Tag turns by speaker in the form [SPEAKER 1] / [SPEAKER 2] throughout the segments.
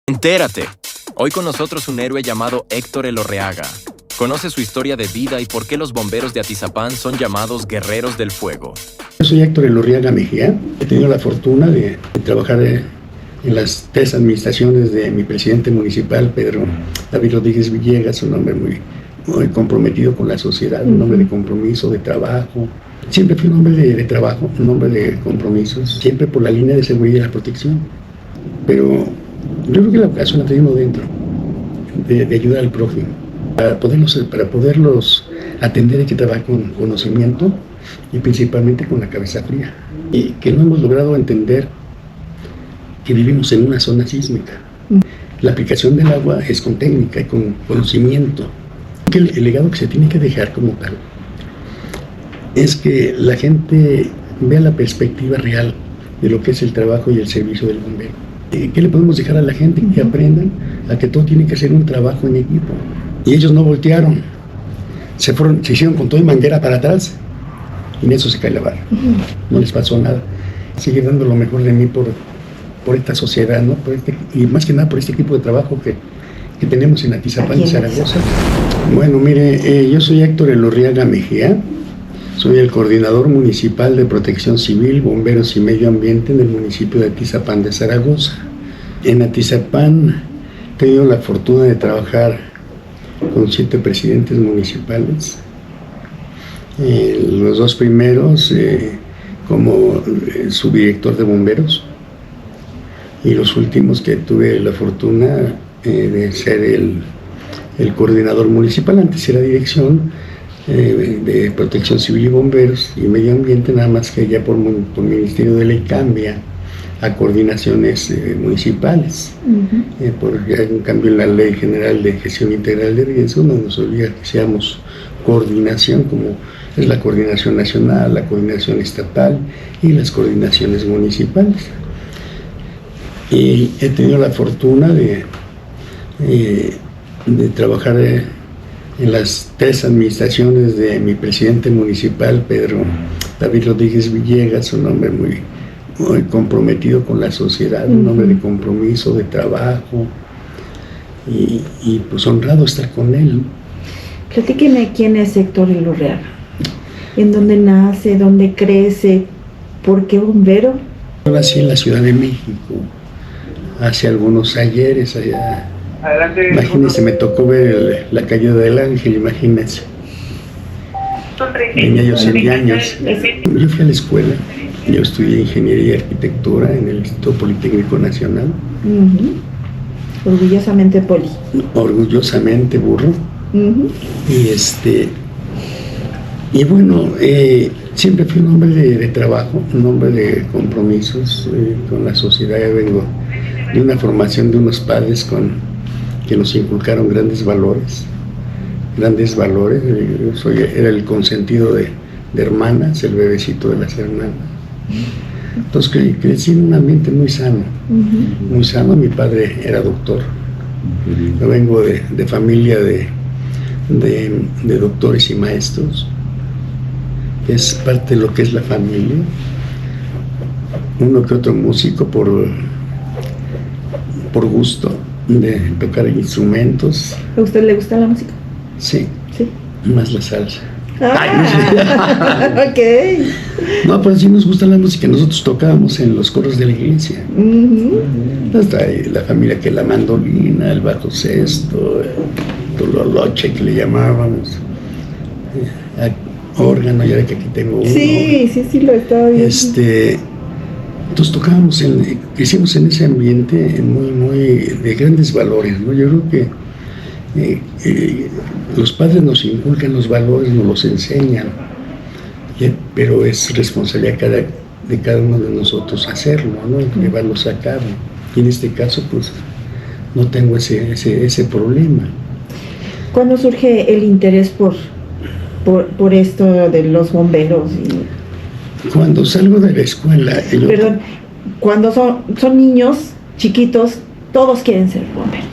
[SPEAKER 1] Entérate. Hoy con nosotros un héroe llamado Héctor Elorreaga. Conoce su historia de vida y por qué los bomberos de Atizapán son llamados guerreros del fuego.
[SPEAKER 2] Yo soy Héctor Elorreaga Mejía. He tenido la fortuna de trabajar en las 3 administraciones de mi presidente municipal, Pedro David Rodríguez Villegas, un hombre muy comprometido con la sociedad, un hombre de compromiso, de trabajo. Siempre fui un hombre de trabajo, un hombre de compromisos, siempre por la línea de seguridad y la protección. Pero yo creo que la vocación la tenemos dentro, de ayudar al prójimo. Para poderlos atender hay que trabajar con conocimiento y principalmente con la cabeza fría. Y que no hemos logrado entender que vivimos en una zona sísmica. La aplicación del agua es con técnica y con conocimiento. El legado que se tiene que dejar como tal es que la gente vea la perspectiva real de lo que es el trabajo y el servicio del bombero. ¿Qué le podemos dejar a la gente? Que aprendan a que todo tiene que ser un trabajo en equipo. Y ellos no voltearon, se hicieron con todo y manguera para atrás y en eso se cae la barra. No les pasó nada. Sigue dando lo mejor de mí por esta sociedad, ¿no? Y más que nada por este equipo de trabajo que tenemos en Atizapán y Zaragoza. Bueno, mire, yo soy Héctor Elorreaga Mejía, soy el coordinador municipal de Protección Civil, Bomberos y Medio Ambiente en el municipio de Atizapán de Zaragoza. En Atizapán he tenido la fortuna de trabajar con 7 presidentes municipales. Los 2 primeros como subdirector de bomberos y los últimos que tuve la fortuna de ser el coordinador municipal. Antes era dirección de Protección Civil y Bomberos y Medio Ambiente, nada más que ya por Ministerio de Ley cambia a coordinaciones municipales, porque hay un cambio en la Ley General de Gestión Integral de Riesgo, donde nos obliga que seamos coordinación, como es la coordinación nacional, la coordinación estatal y las coordinaciones municipales. Y he tenido la fortuna de trabajar en las 3 administraciones de mi presidente municipal, Pedro David Rodríguez Villegas, un hombre muy comprometido con la sociedad, un hombre de compromiso, de trabajo, y pues honrado estar con él.
[SPEAKER 3] Platíqueme quién es Héctor Elorreaga, en dónde nace, dónde crece, por qué bombero.
[SPEAKER 2] Yo nací en la Ciudad de México hace algunos ayeres allá. Imagínense, me tocó ver la caída del Ángel, imagínense. Tenía yo 7 años. Yo fui a la escuela, yo estudié Ingeniería y Arquitectura en el Instituto Politécnico Nacional.
[SPEAKER 3] Orgullosamente poli.
[SPEAKER 2] Orgullosamente burro. Y bueno, siempre fui un hombre de trabajo, un hombre de compromisos con la sociedad. Yo vengo de una formación de unos padres que nos inculcaron grandes valores. Yo era el consentido de hermanas, el bebecito de las hermanas. Entonces crecí en un ambiente muy sano, muy sano. Mi padre era doctor. Yo vengo de familia de doctores y maestros. Es parte de lo que es la familia. Uno que otro músico por gusto de tocar instrumentos.
[SPEAKER 3] ¿A usted le gusta la música?
[SPEAKER 2] Sí. Más la salsa.
[SPEAKER 3] Ok.
[SPEAKER 2] No, pues sí nos gusta la música. Nosotros tocábamos en los coros de la iglesia. Hasta la familia que la mandolina, el bajo sexto, el tololoche que le llamábamos, órgano, ya que aquí tengo uno.
[SPEAKER 3] Sí, lo estaba viendo.
[SPEAKER 2] Entonces tocábamos, crecimos en ese ambiente muy de grandes valores, ¿no? Yo creo que los padres nos inculcan los valores, nos los enseñan, pero es responsabilidad de cada uno de nosotros hacerlo, ¿no? Llevarlos a cabo. Y en este caso, pues, no tengo ese problema.
[SPEAKER 3] ¿Cuándo surge el interés por esto de los bomberos?
[SPEAKER 2] Cuando salgo de la escuela...
[SPEAKER 3] Perdón, cuando son niños chiquitos, todos quieren ser bomberos,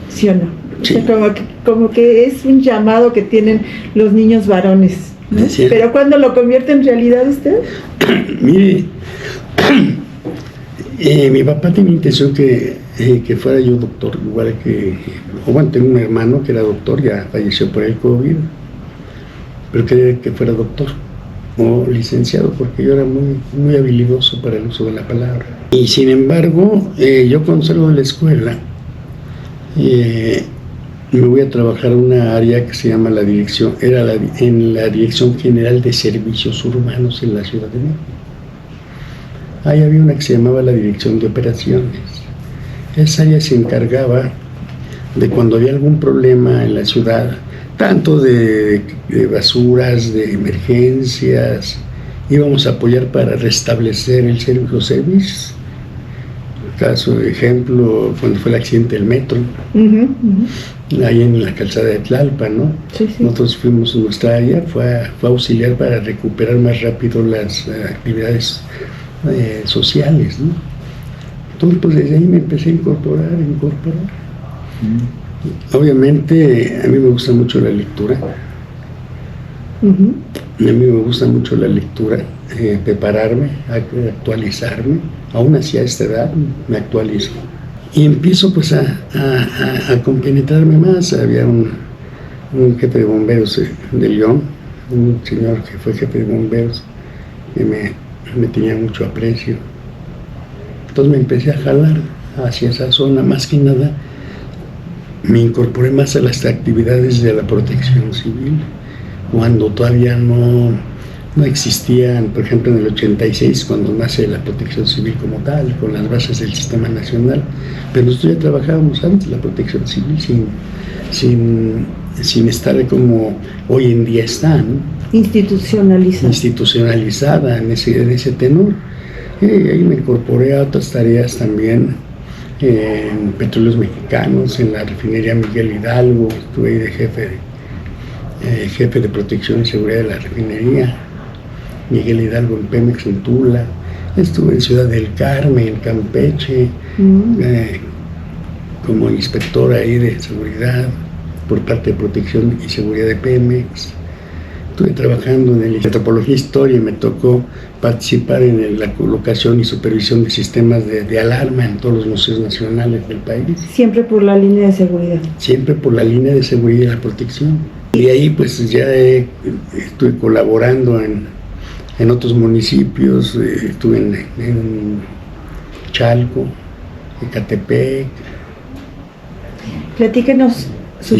[SPEAKER 3] ¿sí o no?
[SPEAKER 2] Sí.
[SPEAKER 3] O sea, como que es un llamado que tienen los niños varones, ¿no? Pero ¿cuándo lo convierte en realidad usted?
[SPEAKER 2] Mire, Mi papá tenía intención que fuera yo doctor, igual que, bueno, tengo un hermano que era doctor, ya falleció por el COVID, pero quería que fuera doctor o licenciado, porque yo era muy habilidoso para el uso de la palabra. Y sin embargo, yo cuando salgo de la escuela, me voy a trabajar en una área que se llama en la Dirección General de Servicios Urbanos en la Ciudad de México. Ahí había una que se llamaba la Dirección de Operaciones. Esa área se encargaba de cuando había algún problema en la ciudad, tanto de basuras, de emergencias, íbamos a apoyar para restablecer los servicios. Caso de ejemplo, cuando fue el accidente del metro, ahí en la calzada de Tlalpan, ¿no? Sí. Nosotros fuimos en nuestra área, fue a auxiliar para recuperar más rápido las actividades sociales, ¿no? Entonces, pues desde ahí me empecé a incorporar. Obviamente, a mí me gusta mucho la lectura. A mí me gusta mucho la lectura, prepararme, actualizarme. Aún así a esta edad me actualizo. Y empiezo pues a compenetrarme más. Había un jefe de bomberos de León, un señor que fue jefe de bomberos, que me tenía mucho aprecio. Entonces me empecé a jalar hacia esa zona, más que nada me incorporé más a las actividades de la protección civil, cuando todavía no existían, por ejemplo en el 86, cuando nace la protección civil como tal, con las bases del Sistema Nacional, pero nosotros ya trabajábamos antes la protección civil sin estar como hoy en día está, ¿no? Institucionalizada en ese tenor. Ahí me incorporé a otras tareas también en Petróleos Mexicanos, en la refinería Miguel Hidalgo, estuve ahí de jefe de protección y seguridad de la refinería Miguel Hidalgo en Pemex en Tula, estuve en Ciudad del Carmen, en Campeche, como inspector ahí de seguridad por parte de protección y seguridad de Pemex. Estuve trabajando en el Antropología e Historia y me tocó participar en la colocación y supervisión de sistemas de alarma en todos los museos nacionales del país.
[SPEAKER 3] Siempre por la línea de seguridad.
[SPEAKER 2] Siempre por la línea de seguridad y la protección. Y ahí pues ya estuve colaborando en otros municipios, estuve en Chalco, Ecatepec.
[SPEAKER 3] Platíquenos su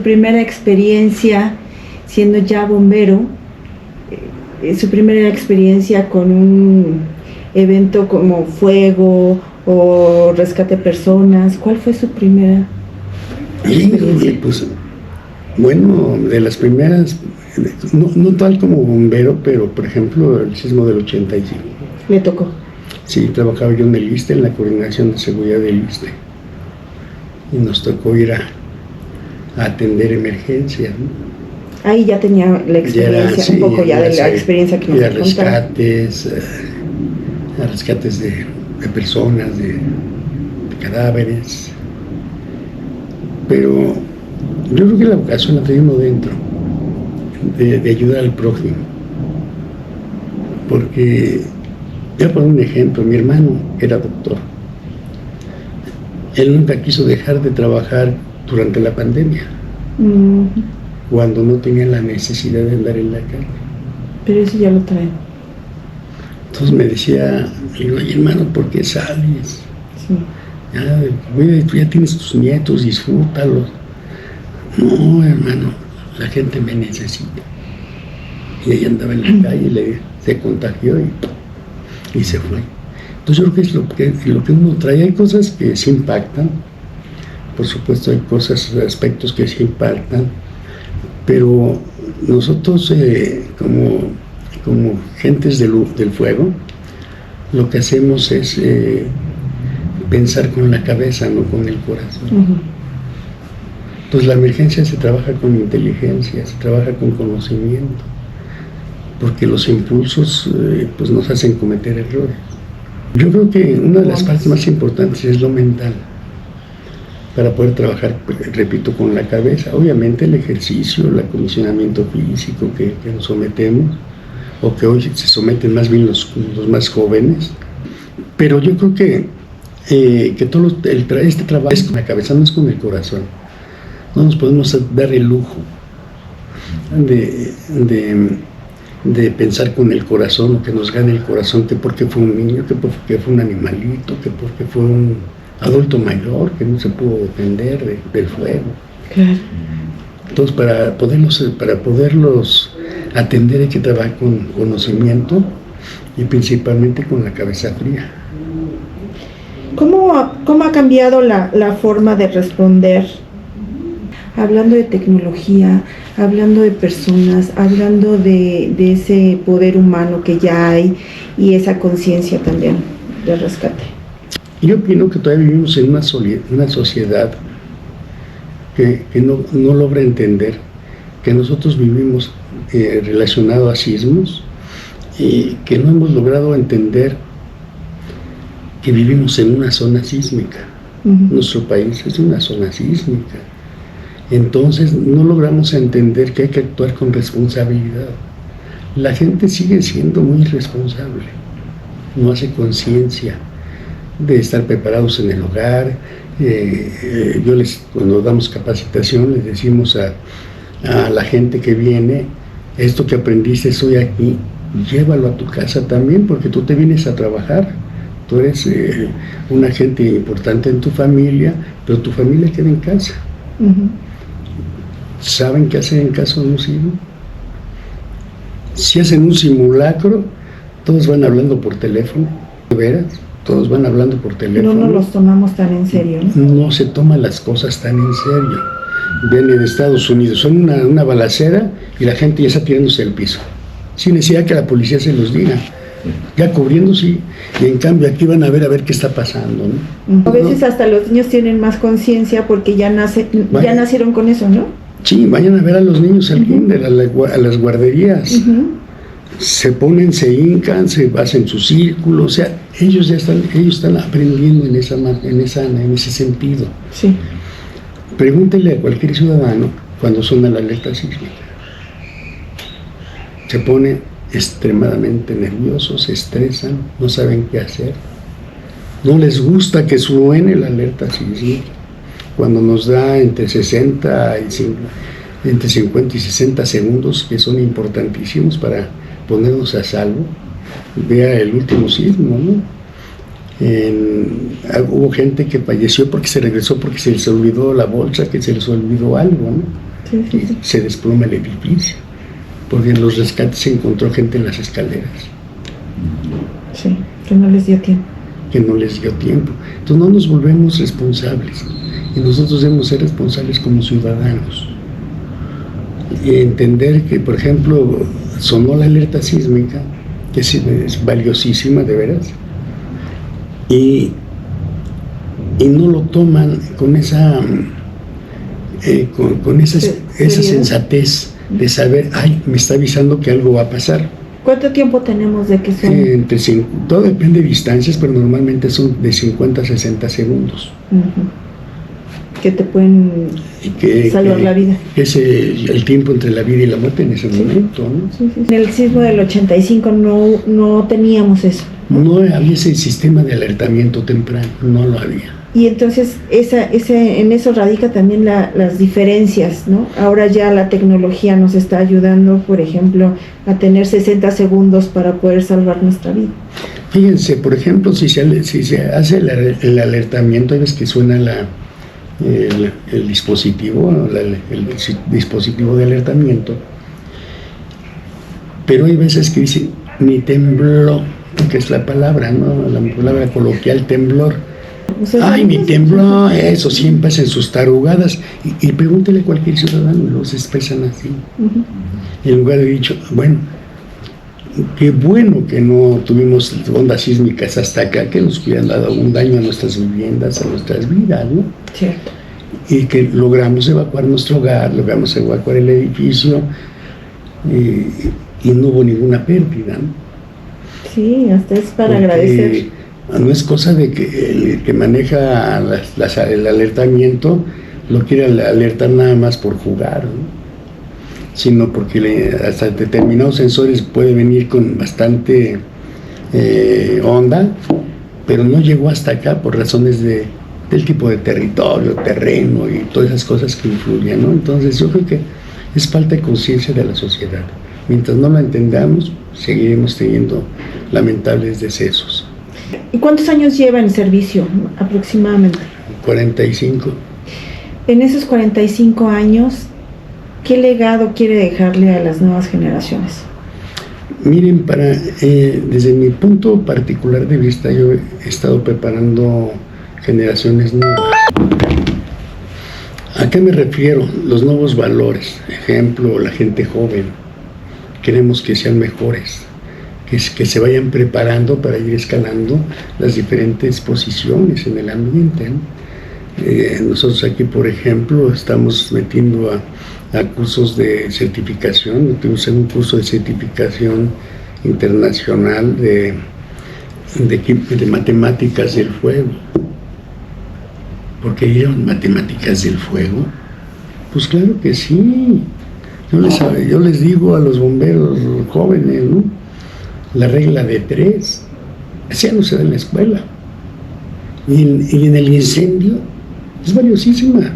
[SPEAKER 3] primera experiencia siendo ya bombero, su primera experiencia con un evento como fuego o rescate de personas. ¿Cuál fue su primera experiencia?
[SPEAKER 2] Pues, bueno, de las primeras, no tal como bombero, pero por ejemplo el sismo del 85.
[SPEAKER 3] ¿Le tocó?
[SPEAKER 2] Sí, trabajaba yo en el ISSSTE, en la coordinación de seguridad del ISSSTE. Y nos tocó ir a atender emergencias, ¿no?
[SPEAKER 3] Ahí ya tenía la experiencia, un poco ya de la experiencia que nos contaba.
[SPEAKER 2] Rescates de personas, de cadáveres. Pero yo creo que la vocación la trae uno dentro, de ayudar al prójimo. Porque, voy a poner un ejemplo, mi hermano era doctor. Él nunca quiso dejar de trabajar durante la pandemia. Cuando no tenía la necesidad de andar en la calle.
[SPEAKER 3] Pero eso ya lo traen.
[SPEAKER 2] Entonces me decía, oye hermano, ¿por qué sales? Sí. Tú ya tienes tus nietos, disfrútalos. No, hermano, la gente me necesita. Y ella andaba en la calle, se contagió y se fue. Entonces yo creo que es lo que uno trae. Hay cosas que sí impactan, por supuesto hay aspectos que sí impactan, pero nosotros como gentes del fuego, lo que hacemos es pensar con la cabeza, no con el corazón. Entonces la emergencia se trabaja con inteligencia, se trabaja con conocimiento, porque los impulsos pues nos hacen cometer errores. Yo creo que una de las partes más importantes es lo mental, para poder trabajar, repito, con la cabeza. Obviamente el ejercicio, el acondicionamiento físico que nos sometemos, o que hoy se someten más bien los más jóvenes, Pero yo creo que todo este trabajo es con la cabeza, no es con el corazón. No nos podemos dar el lujo de pensar con el corazón, o que nos gane el corazón, que porque fue un niño, que porque fue un animalito, que porque fue un adulto mayor que no se pudo defender del fuego.
[SPEAKER 3] Claro.
[SPEAKER 2] Entonces, para poderlos atender hay que trabajar con conocimiento y principalmente con la cabeza fría.
[SPEAKER 3] ¿Cómo ha cambiado la forma de responder? Hablando de tecnología, hablando de personas, hablando de ese poder humano que ya hay y esa conciencia también de rescate.
[SPEAKER 2] Yo opino que todavía vivimos en una sociedad que no logra entender que nosotros vivimos relacionado a sismos y que no hemos logrado entender que vivimos en una zona sísmica. Nuestro país es una zona sísmica. Entonces no logramos entender que hay que actuar con responsabilidad. La gente sigue siendo muy irresponsable, no hace conciencia de estar preparados en el hogar. Cuando damos capacitación, les decimos a la gente que viene: esto que aprendiste hoy aquí, llévalo a tu casa también, porque tú te vienes a trabajar. Tú eres un agente importante en tu familia, pero tu familia queda en casa. ¿Saben qué hacer en caso de un sismo? Si hacen un simulacro, todos van hablando por teléfono. ¿De veras? Todos van hablando por teléfono.
[SPEAKER 3] No nos los tomamos tan en serio, ¿no?
[SPEAKER 2] No se toman las cosas tan en serio. Ven en Estados Unidos, son una balacera y la gente ya está tirándose al piso, sin necesidad que la policía se los diga, ya cubriéndose. Y en cambio aquí van a ver qué está pasando, ¿no?
[SPEAKER 3] A veces hasta los niños tienen más conciencia porque ya nacieron con eso, ¿no?
[SPEAKER 2] Sí, vayan a ver a los niños al kinder, a las guarderías. Se ponen, se hincan, se hacen su círculo, o sea, ellos están aprendiendo en ese sentido.
[SPEAKER 3] Sí.
[SPEAKER 2] Pregúntele a cualquier ciudadano cuando suena la alerta sísmica. Se ponen extremadamente nerviosos, se estresan, no saben qué hacer. No les gusta que suene la alerta sísmica. Cuando nos da entre 50 y 60 segundos, que son importantísimos para ponernos a salvo. Vea el último sismo, ¿no? Hubo gente que falleció porque se regresó, porque se les olvidó la bolsa, que se les olvidó algo, ¿no?
[SPEAKER 3] Sí.
[SPEAKER 2] Y se desploma el edificio, porque en los rescates se encontró gente en las escaleras.
[SPEAKER 3] Sí, que no les dio tiempo.
[SPEAKER 2] Entonces no nos volvemos responsables, y nosotros debemos ser responsables como ciudadanos y entender que, por ejemplo, sonó la alerta sísmica, que es valiosísima de veras, y no lo toman con esa sensatez de saber: ay, me está avisando que algo va a pasar.
[SPEAKER 3] ¿Cuánto tiempo tenemos de que son?
[SPEAKER 2] Todo depende de distancias, pero normalmente son de 50 a 60 segundos.
[SPEAKER 3] Que te pueden salvar la vida.
[SPEAKER 2] Es el tiempo entre la vida y la muerte en ese momento, ¿no?
[SPEAKER 3] Sí. En el sismo del 85 no teníamos eso.
[SPEAKER 2] No había ese sistema de alertamiento temprano, no lo había.
[SPEAKER 3] Y entonces en eso radica también las diferencias, ¿no? Ahora ya la tecnología nos está ayudando, por ejemplo, a tener 60 segundos para poder salvar nuestra vida.
[SPEAKER 2] Fíjense, por ejemplo, si se hace el alertamiento, hay veces que suena el dispositivo de alertamiento, pero hay veces que dicen: ni tembló, que es la palabra, ¿no? La palabra coloquial, temblor. Ay, ni tembló, eso siempre hacen sus tarugadas, y pregúntele a cualquier ciudadano y los expresan así. En lugar de dicho: bueno, qué bueno que no tuvimos ondas sísmicas hasta acá, que nos hubieran dado un daño a nuestras viviendas, a nuestras vidas, ¿no?
[SPEAKER 3] Cierto.
[SPEAKER 2] Y que logramos evacuar nuestro hogar, logramos evacuar el edificio, y no hubo ninguna pérdida, ¿no?
[SPEAKER 3] Sí, hasta es para agradecer.
[SPEAKER 2] No es cosa de que el que maneja el alertamiento lo quiera alertar nada más por jugar, ¿no? Sino porque hasta determinados sensores puede venir con bastante onda pero no llegó hasta acá por razones del tipo de territorio, terreno y todas esas cosas que influyen, ¿no? Entonces yo creo que es falta de conciencia de la sociedad. Mientras no la entendamos, seguiremos teniendo lamentables decesos.
[SPEAKER 3] ¿Y cuántos años lleva en servicio aproximadamente?
[SPEAKER 2] 45.
[SPEAKER 3] En esos 45 años, ¿qué legado quiere dejarle a las nuevas generaciones?
[SPEAKER 2] Miren, desde mi punto particular de vista, yo he estado preparando generaciones nuevas. ¿A qué me refiero? Los nuevos valores. Ejemplo, la gente joven. Queremos que sean mejores, que se vayan preparando para ir escalando las diferentes posiciones en el ambiente, ¿no? Nosotros aquí, por ejemplo, estamos metiendo a cursos de certificación. Metimos en un curso de certificación internacional de matemáticas del fuego. ¿Por qué llevan matemáticas del fuego? Pues claro que sí. Yo les digo a los bomberos jóvenes, ¿no? La regla de 3, esa no se da en la escuela. Y en el incendio es valiosísima.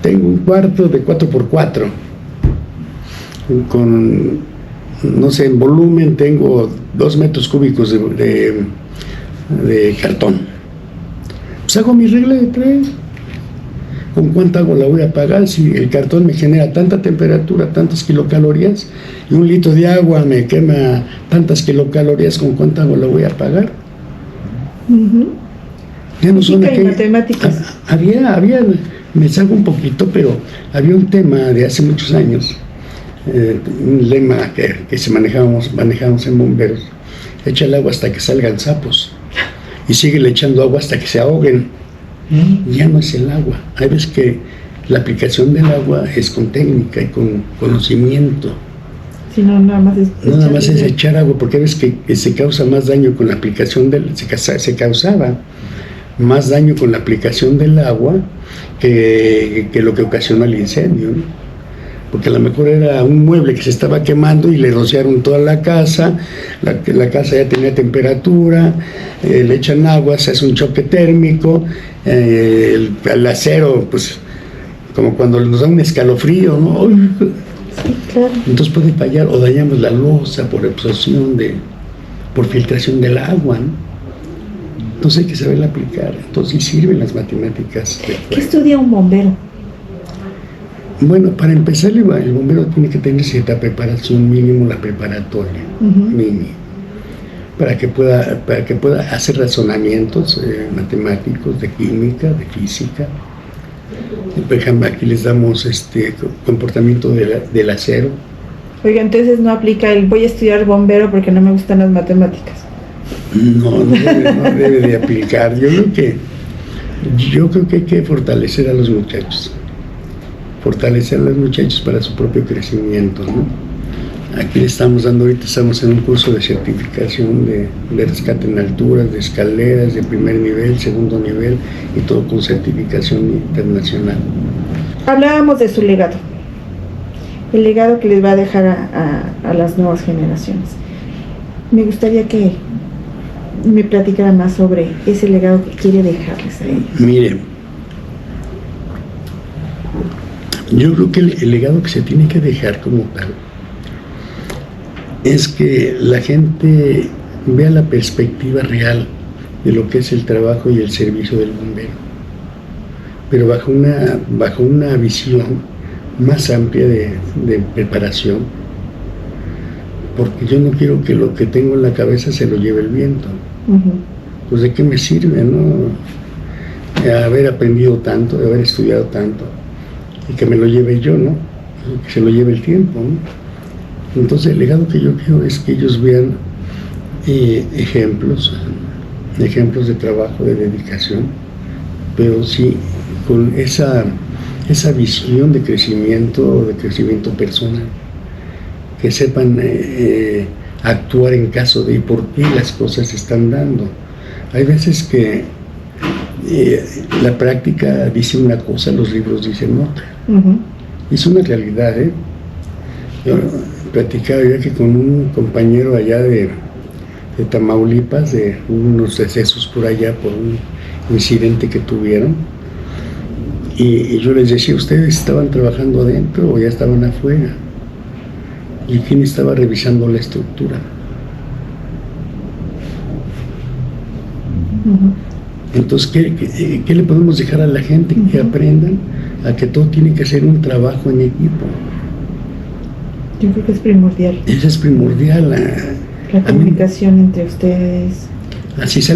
[SPEAKER 2] Tengo un cuarto de 4x4 con, no sé, en volumen tengo 2 metros cúbicos de cartón. Pues hago mi regla de 3. ¿Con cuánta agua la voy a pagar? Si el cartón me genera tanta temperatura, tantas kilocalorías, y 1 litro de agua me quema tantas kilocalorías, ¿con cuánta agua la voy a pagar? Ya no son aquellas.
[SPEAKER 3] Matemáticas.
[SPEAKER 2] Había, me salgo un poquito, pero había un tema de hace muchos años, un lema que manejábamos en bomberos: echa el agua hasta que salgan sapos, y sigue echando agua hasta que se ahoguen. Ya no es el agua. Hay veces que la aplicación del agua es con técnica y con conocimiento.
[SPEAKER 3] Si no, nada más
[SPEAKER 2] es echar agua, porque hay veces que se causa más daño con la aplicación se causaba más daño con la aplicación del agua que lo que ocasiona el incendio, ¿no? Porque a lo mejor era un mueble que se estaba quemando y le rociaron toda la casa, la casa ya tenía temperatura, le echan agua, se hace un choque térmico, el acero, pues como cuando nos da un escalofrío, ¿no?
[SPEAKER 3] Sí, claro.
[SPEAKER 2] Entonces puede fallar, o dañamos la losa por absorción, por filtración del agua, ¿no? Entonces hay que saberla aplicar. Entonces sirven las matemáticas.
[SPEAKER 3] ¿Qué estudia un bombero?
[SPEAKER 2] Bueno, para empezar, el bombero tiene que tener cierta preparación, mínimo la preparatoria, mínimo, para que pueda hacer razonamientos matemáticos, de química, de física. Por ejemplo, aquí les damos comportamiento del acero.
[SPEAKER 3] Oiga, entonces no aplica el voy a estudiar bombero porque no me gustan las matemáticas.
[SPEAKER 2] No debe de aplicar. Yo creo que hay que fortalecer a los muchachos. Para su propio crecimiento, ¿no? Aquí le estamos dando, ahorita estamos en un curso de certificación de rescate en alturas, de escaleras, de primer nivel, segundo nivel, y todo con certificación internacional.
[SPEAKER 3] Hablábamos de su legado, el legado que les va a dejar a las nuevas generaciones. Me gustaría que me platicara más sobre ese legado que quiere dejarles a ellos.
[SPEAKER 2] Mire, yo creo que el legado que se tiene que dejar como tal es que la gente vea la perspectiva real de lo que es el trabajo y el servicio del bombero, pero bajo una visión más amplia de preparación, porque yo no quiero que lo que tengo en la cabeza se lo lleve el viento. Pues de qué me sirve, ¿no? Haber aprendido tanto, de haber estudiado tanto, y que me lo lleve yo, ¿no? Que se lo lleve el tiempo, ¿no? Entonces el legado que yo quiero es que ellos vean ejemplos de trabajo, de dedicación, pero sí con esa visión de crecimiento personal, que sepan actuar en caso de por qué las cosas se están dando. Hay veces que la práctica dice una cosa, los libros dicen otra. Es una realidad, Yo platicaba ya que con un compañero allá de Tamaulipas, de unos decesos por allá por un incidente que tuvieron. Y yo les decía, ¿ustedes estaban trabajando adentro o ya estaban afuera? ¿Y quién estaba revisando la estructura? Entonces, ¿qué le podemos dejar a la gente? Que aprendan a que todo tiene que ser un trabajo en equipo.
[SPEAKER 3] Yo creo que es primordial.
[SPEAKER 2] Eso es primordial.
[SPEAKER 3] La comunicación entre ustedes.
[SPEAKER 2] Así es,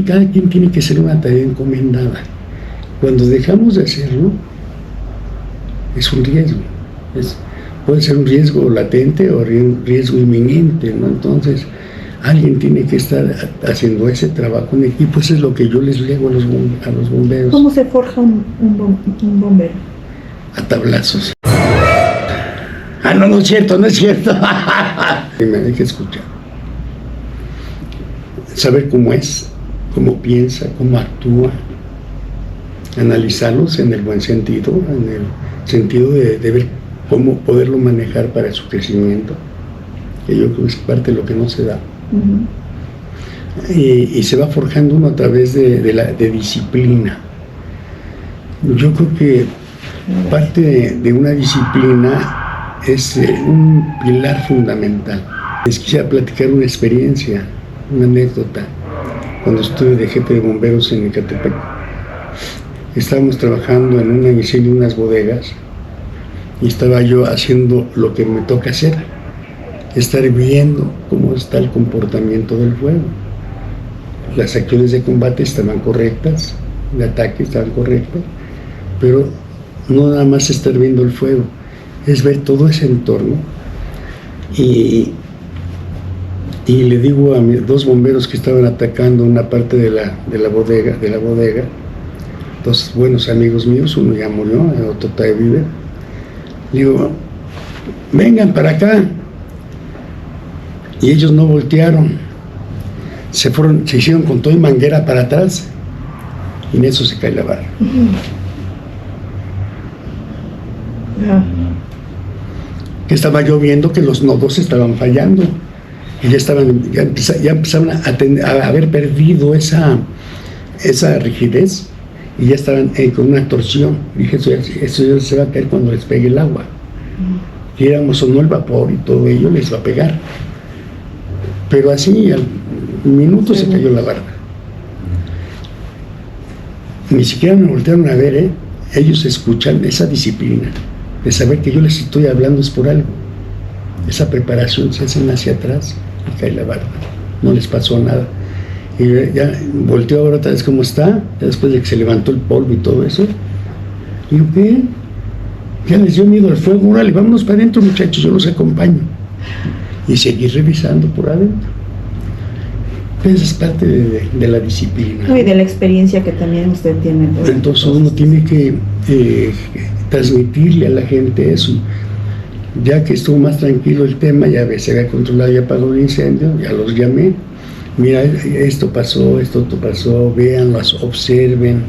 [SPEAKER 2] cada quien tiene que hacer una tarea encomendada. Cuando dejamos de hacerlo, es un riesgo. Puede ser un riesgo latente o un riesgo inminente, ¿no? Entonces, alguien tiene que estar haciendo ese trabajo en equipo. Eso es lo que yo les digo a los bomberos.
[SPEAKER 3] ¿Cómo se forja un bombero?
[SPEAKER 2] A tablazos. No es cierto, no es cierto. Me hay que escuchar. Saber cómo es, cómo piensa, cómo actúa. Analizarlos en el buen sentido, en el sentido de ver cómo poderlo manejar para su crecimiento, que yo creo que es parte de lo que no se da. Y se va forjando uno a través de disciplina. Yo creo que parte de una disciplina es un pilar fundamental. Les quisiera platicar una experiencia, una anécdota. Cuando estuve de jefe de bomberos en Ecatepec, estábamos trabajando en un incendio de unas bodegas y estaba yo haciendo lo que me toca hacer, estar viendo cómo está el comportamiento del fuego. Las acciones de combate estaban correctas, de ataque estaban correctas, pero no nada más estar viendo el fuego, es ver todo ese entorno. Y le digo a mis dos bomberos que estaban atacando una parte de la bodega, dos buenos amigos míos, uno ya murió, el otro todavía vive. Digo, vengan para acá. Y ellos no voltearon. Se hicieron con todo y manguera para atrás. Y en eso se cae la barra. Que estaba yo viendo que los nodos estaban fallando. Y ya empezaban a haber perdido esa rigidez. Y ya estaban con una torsión. Dije, eso ya se va a caer cuando les pegue el agua. Y sonó el vapor y todo ello les va a pegar. Pero así, al minuto se cayó la barda. Ni siquiera me voltearon a ver, Ellos escuchan esa disciplina, de saber que yo les estoy hablando es por algo. Esa preparación se hacen hacia atrás y cae la barda. No les pasó nada. Y ya volteó ahora otra vez cómo está, ya después de que se levantó el polvo y todo eso. Y yo, ¿qué? Ya les dio miedo al fuego, órale, vámonos para adentro, muchachos, yo los acompaño. Y seguir revisando por adentro. Esa es parte de la disciplina.
[SPEAKER 3] Y de la experiencia que también usted tiene.
[SPEAKER 2] Entonces uno tiene que transmitirle a la gente eso. Ya que estuvo más tranquilo el tema, ya se había controlado y apagado el incendio, ya los llamé. Mira, esto pasó, esto pasó, véanlo, observen,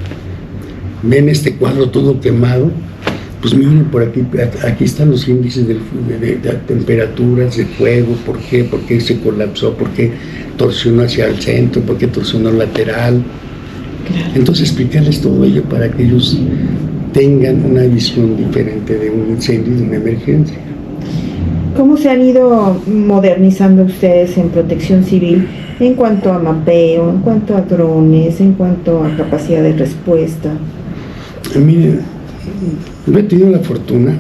[SPEAKER 2] ven este cuadro todo quemado. Pues miren, por aquí están los índices de temperaturas, de fuego, ¿por qué? ¿Por qué se colapsó? ¿Por qué torsionó hacia el centro? ¿Por qué torsionó lateral? Entonces explicarles todo ello para que ellos tengan una visión diferente de un incendio y de una emergencia.
[SPEAKER 3] ¿Cómo se han ido modernizando ustedes en protección civil en cuanto a mapeo, en cuanto a drones, en cuanto a capacidad de respuesta?
[SPEAKER 2] Miren, yo he tenido la fortuna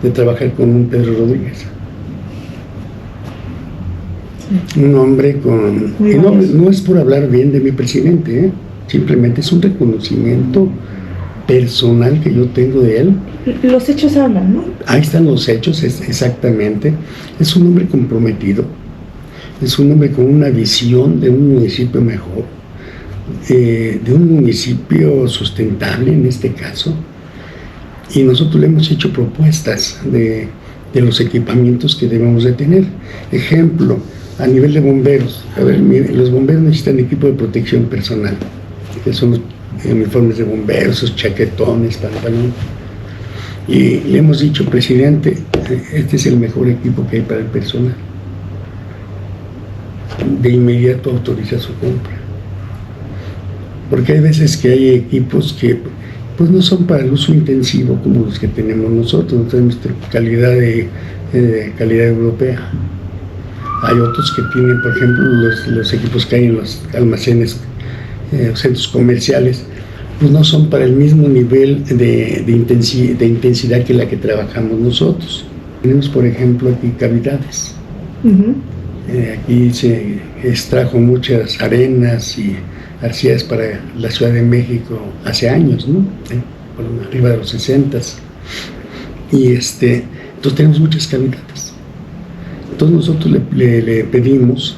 [SPEAKER 2] de trabajar con un Pedro Rodríguez. Sí. Un hombre con... No es por hablar bien de mi presidente, simplemente es un reconocimiento personal que yo tengo de él.
[SPEAKER 3] Los hechos hablan, ¿no?
[SPEAKER 2] Ahí están los hechos, exactamente. Es un hombre comprometido, es un hombre con una visión de un municipio mejor, de un municipio sustentable en este caso. Y nosotros le hemos hecho propuestas de los equipamientos que debemos de tener. Ejemplo, a nivel de bomberos. A ver, los bomberos necesitan equipo de protección personal, que son los uniformes de bomberos, esos chaquetones, pantalones. Y le hemos dicho, presidente, este es el mejor equipo que hay para el personal. de inmediato autoriza su compra. Porque hay veces que hay equipos que pues no son para el uso intensivo como los que tenemos nosotros, no tenemos calidad europea. Hay otros que tienen, por ejemplo, los equipos que hay en los almacenes, centros comerciales, pues no son para el mismo nivel de intensidad que la que trabajamos nosotros. Tenemos, por ejemplo, aquí cavidades. Aquí se extrajo muchas arenas y arcillas para la Ciudad de México hace años, ¿no? Por arriba de los 60s. Y entonces tenemos muchas cavidades. Entonces nosotros le pedimos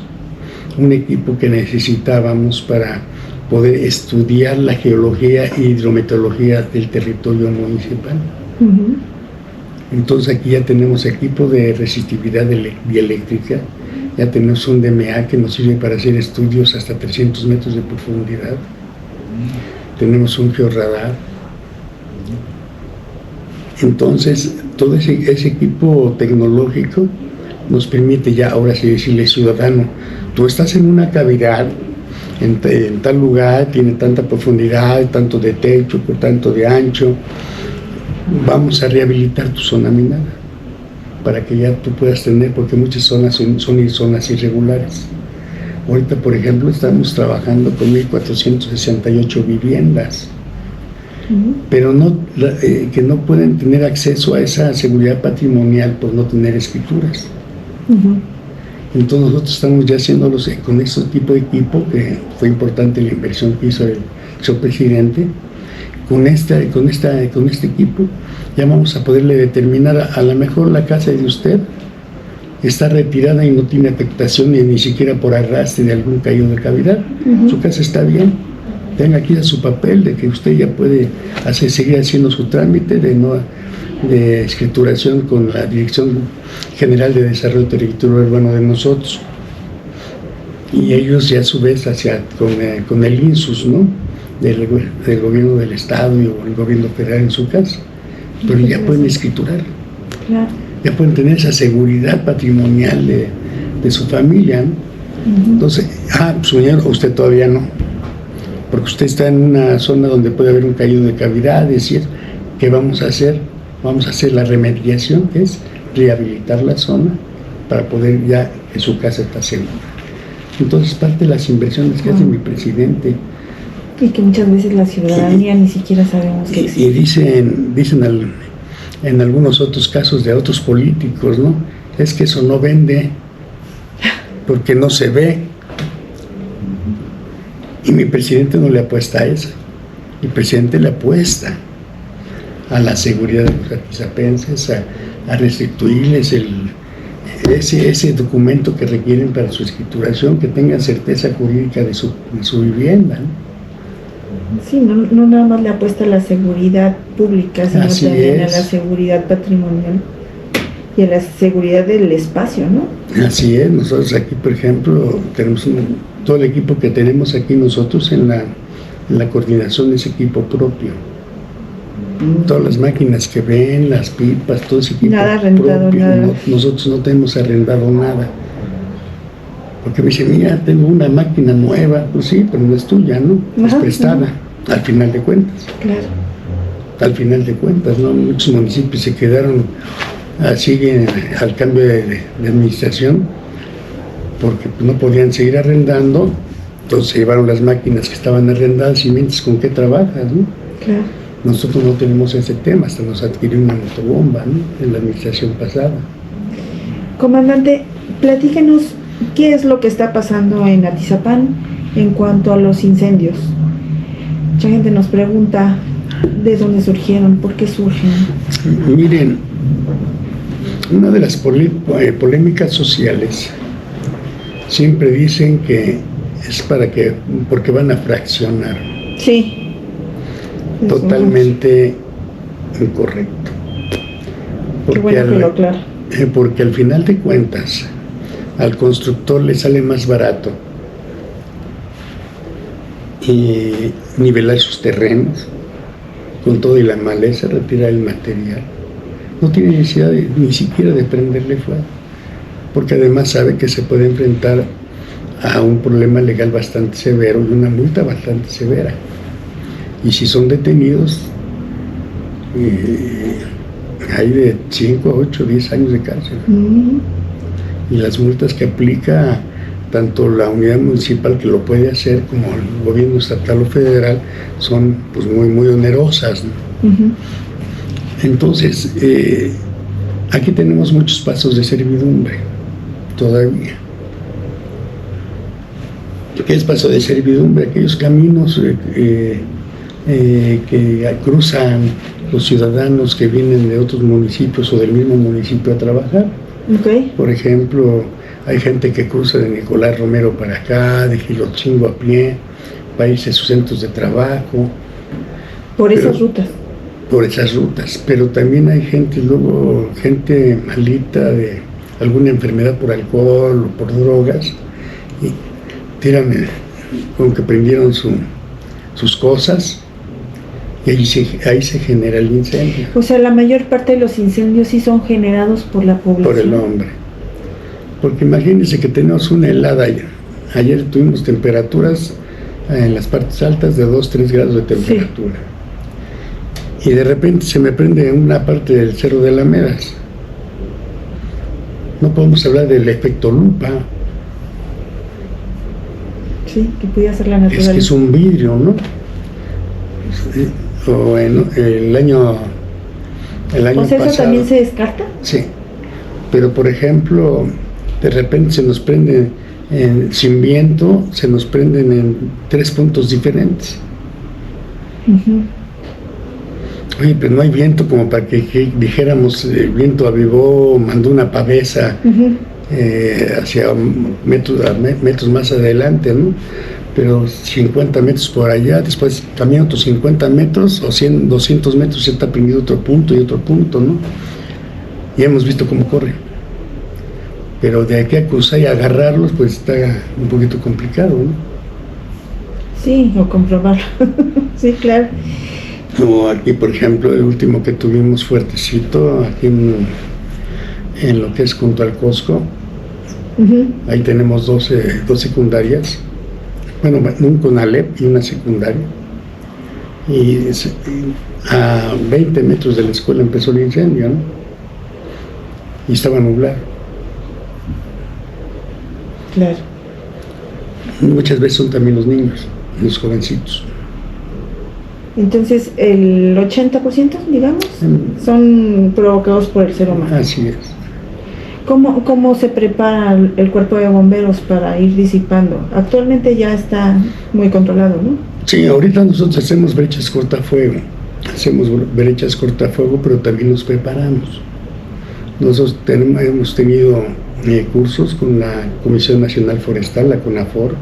[SPEAKER 2] un equipo que necesitábamos para poder estudiar la geología e hidrometeorología del territorio municipal. Entonces aquí ya tenemos equipo de resistividad dieléctrica, ya tenemos un DMA que nos sirve para hacer estudios hasta 300 metros de profundidad, tenemos un georradar. Entonces todo ese equipo tecnológico nos permite ya ahora sí decirle, ciudadano, tú estás en una cavidad en tal lugar, tiene tanta profundidad, tanto de techo, por tanto de ancho, vamos a rehabilitar tu zona minada para que ya tú puedas tener, porque muchas zonas son zonas irregulares. Ahorita, por ejemplo, estamos trabajando con 1,468 viviendas, pero que no pueden tener acceso a esa seguridad patrimonial por no tener escrituras. Entonces nosotros estamos ya haciéndolos con este tipo de equipo, que fue importante la inversión que hizo el señor presidente. Con este equipo ya vamos a poderle determinar, a lo mejor la casa de usted está retirada y no tiene afectación ni siquiera por arrastre de algún caído de cavidad. Su casa está bien, tenga aquí su papel de que usted ya puede seguir haciendo su trámite de escrituración con la Dirección General de Desarrollo Territorial Urbano de nosotros, y ellos ya a su vez con el INSUS, ¿no? del gobierno del estado y el gobierno federal en su casa, pero ya pueden escriturar, ya pueden tener esa seguridad patrimonial de su familia, ¿no? Entonces, señor, usted todavía no, porque usted está en una zona donde puede haber un caído de cavidades, y ¿qué vamos a hacer? Vamos a hacer la remediación, que es rehabilitar la zona para poder ya que su casa está segura. Entonces, parte de las inversiones que hace mi presidente.
[SPEAKER 3] Y que muchas veces la ciudadanía ni siquiera sabemos que existe.
[SPEAKER 2] Y dicen en algunos otros casos de otros políticos, ¿no? Es que eso no vende, porque no se ve. Y mi presidente no le apuesta a eso. Mi presidente le apuesta a la seguridad de los atizapenses, a restituirles ese documento que requieren para su escrituración, que tengan certeza jurídica de su vivienda, ¿no?
[SPEAKER 3] Sí, no nada más le apuesta a la seguridad pública, sino también a la seguridad patrimonial y a la seguridad del espacio, ¿no? Así
[SPEAKER 2] es. Nosotros aquí, por ejemplo, tenemos todo el equipo que tenemos aquí nosotros en la coordinación de ese equipo propio. Todas las máquinas que ven, las pipas, todo ese equipo
[SPEAKER 3] nada arrendado,
[SPEAKER 2] propio.
[SPEAKER 3] Nada.
[SPEAKER 2] Nosotros no tenemos arrendado nada. Porque me dice, mira, tengo una máquina nueva. Pues sí, pero no es tuya, ¿no? Es prestada, al final de cuentas.
[SPEAKER 3] Claro.
[SPEAKER 2] Al final de cuentas, ¿no? Muchos municipios se quedaron así al cambio de administración, porque no podían seguir arrendando, entonces se llevaron las máquinas que estaban arrendadas y mientras, ¿con qué trabajas, no?
[SPEAKER 3] Claro.
[SPEAKER 2] Nosotros no tenemos ese tema, hasta nos adquirió una motobomba, ¿no? En la administración pasada.
[SPEAKER 3] Comandante, platíquenos qué es lo que está pasando en Atizapán en cuanto a los incendios. Mucha gente nos pregunta de dónde surgieron, por qué surgen.
[SPEAKER 2] Miren, una de las polémicas sociales siempre dicen que es porque van a fraccionar.
[SPEAKER 3] Sí.
[SPEAKER 2] Totalmente incorrecto.
[SPEAKER 3] Qué bueno que lo aclara.
[SPEAKER 2] Porque al final de cuentas, al constructor le sale más barato y nivelar sus terrenos con todo y la maleza, retirar el material. No tiene necesidad ni siquiera de prenderle fuego, porque además sabe que se puede enfrentar a un problema legal bastante severo y una multa bastante severa. Y si son detenidos, hay de 5 a 8, 10 años de cárcel. Y las multas que aplica tanto la unidad municipal que lo puede hacer como el gobierno estatal o federal son pues muy onerosas, ¿no? Entonces, aquí tenemos muchos pasos de servidumbre todavía. ¿Qué es paso de servidumbre? Aquellos caminos que cruzan los ciudadanos que vienen de otros municipios o del mismo municipio a trabajar.
[SPEAKER 3] Okay.
[SPEAKER 2] Por ejemplo, hay gente que cruza de Nicolás Romero para acá, de Gilotzingo a pie, para irse a sus centros de trabajo.
[SPEAKER 3] Por esas rutas.
[SPEAKER 2] Por esas rutas, pero también hay gente, luego gente malita de alguna enfermedad por alcohol o por drogas, y tiran como que prendieron sus cosas, y ahí se genera el incendio.
[SPEAKER 3] O sea, la mayor parte de los incendios sí son generados por la población.
[SPEAKER 2] Por el hombre. Porque imagínense que tenemos una helada. Ayer tuvimos temperaturas en las partes altas de 2-3 grados de temperatura. Sí. Y de repente se me prende una parte del Cerro de Alamedas. No podemos hablar del efecto lupa.
[SPEAKER 3] Sí, que pudiera ser la naturaleza.
[SPEAKER 2] Es que es un vidrio, ¿no? O bueno, el año
[SPEAKER 3] ¿O sea,
[SPEAKER 2] pasado,
[SPEAKER 3] eso también se descarta?
[SPEAKER 2] Sí, pero por ejemplo, de repente se nos prende sin viento, se nos prenden en 3 puntos diferentes. Oye, pero no hay viento como para que dijéramos el viento avivó, mandó una pavesa hacia metros más adelante, ¿no? Pero 50 metros por allá, después también otros 50 metros o 100, 200 metros se está prendido otro punto, ¿no? Y hemos visto cómo corre. Pero de aquí a cruzar y agarrarlos, pues está un poquito complicado, ¿no?
[SPEAKER 3] Sí, o comprobarlo. Sí, claro.
[SPEAKER 2] Como aquí, por ejemplo, el último que tuvimos fuertecito, aquí en lo que es junto al Costco, ahí tenemos 2 secundarias. Bueno, un CONALEP y una secundaria. Y a 20 metros de la escuela empezó el incendio, ¿no? Y estaba nublado.
[SPEAKER 3] Claro.
[SPEAKER 2] Muchas veces son también los niños, los jovencitos.
[SPEAKER 3] Entonces, el 80%, digamos, son provocados por el ser humano.
[SPEAKER 2] Así es.
[SPEAKER 3] ¿Cómo se prepara el cuerpo de bomberos para ir disipando? Actualmente ya está muy controlado, ¿no?
[SPEAKER 2] Sí, ahorita nosotros hacemos brechas cortafuego. Pero también nos preparamos. Nosotros hemos tenido cursos con la Comisión Nacional Forestal, la CONAFOR,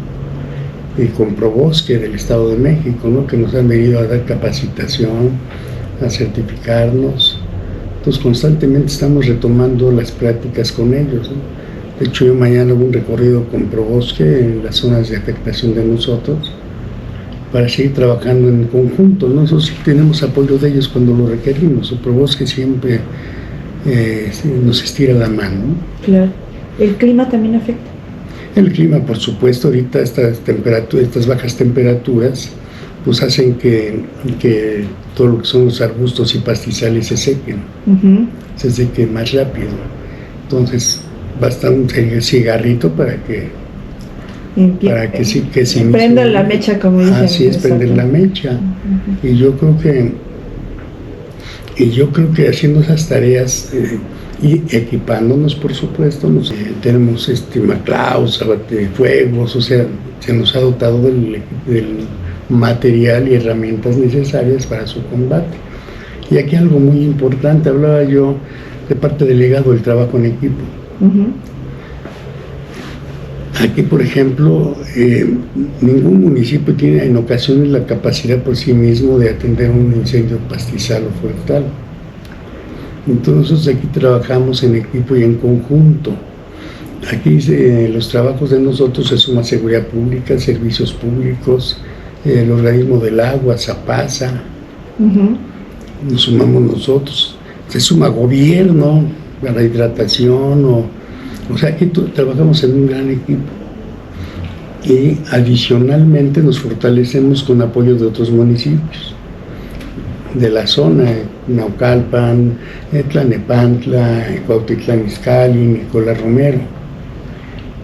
[SPEAKER 2] y con Probosque del Estado de México, ¿no? Que nos han venido a dar capacitación, a certificarnos. Entonces constantemente estamos retomando las prácticas con ellos, ¿no? De hecho, yo mañana hago un recorrido con Probosque en las zonas de afectación de nosotros para seguir trabajando en conjunto, ¿no? Nosotros tenemos apoyo de ellos cuando lo requerimos. El Probosque siempre nos estira la mano, ¿no?
[SPEAKER 3] Claro. ¿El clima también afecta?
[SPEAKER 2] El clima, por supuesto, ahorita estas bajas temperaturas pues hacen que todo lo que son los arbustos y pastizales se sequen, se sequen más rápido. Entonces basta un cigarrito para que se
[SPEAKER 3] prenda la mecha, como dicen.
[SPEAKER 2] Así es, prender la mecha. Y yo creo que haciendo esas tareas y equipándonos, por supuesto, tenemos MACLAUS, abatefuegos, o sea, se nos ha dotado del material y herramientas necesarias para su combate. Y aquí algo muy importante, hablaba yo de parte del legado del trabajo en equipo. Aquí, por ejemplo, ningún municipio tiene en ocasiones la capacidad por sí mismo de atender un incendio pastizal o forestal. Entonces aquí trabajamos en equipo y en conjunto. Aquí los trabajos de nosotros se suma seguridad pública, servicios públicos, el organismo del agua, ZAPASA, nos sumamos nosotros, se suma gobierno para hidratación, o sea, aquí trabajamos en un gran equipo. y adicionalmente nos fortalecemos con apoyo de otros municipios de la zona, Naucalpan, Tlanepantla, Cuautitlán Izcalli, Nicolás Romero.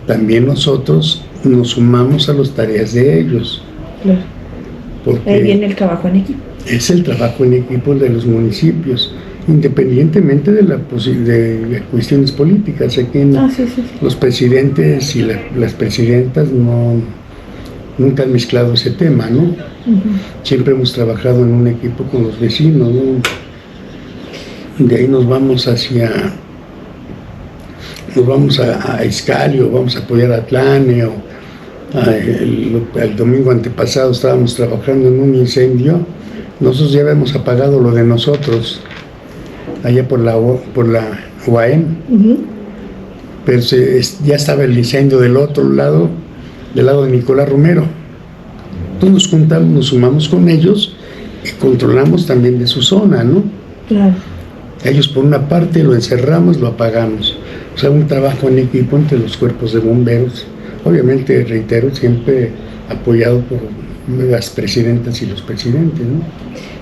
[SPEAKER 2] También nosotros nos sumamos a las tareas de ellos.
[SPEAKER 3] Claro.
[SPEAKER 2] Porque
[SPEAKER 3] ahí viene el trabajo en equipo.
[SPEAKER 2] es el trabajo en equipo de los municipios, independientemente de de cuestiones políticas. Aquí los presidentes y las presidentas nunca han mezclado ese tema, ¿no? Siempre hemos trabajado en un equipo con los vecinos, ¿no? De ahí nos vamos a Izcalli, o vamos a apoyar a Tlane, o el domingo antepasado estábamos trabajando en un incendio. Nosotros ya habíamos apagado lo de nosotros allá por la UAM, pero ya estaba el incendio del otro lado, del lado de Nicolás Romero. Entonces nos juntamos, nos sumamos con ellos y controlamos también de su zona, ¿no?
[SPEAKER 3] Claro.
[SPEAKER 2] Ellos por una parte lo encerramos, lo apagamos. O sea, un trabajo en equipo entre los cuerpos de bomberos. Obviamente, reitero, siempre apoyado por las presidentas y los presidentes, ¿no?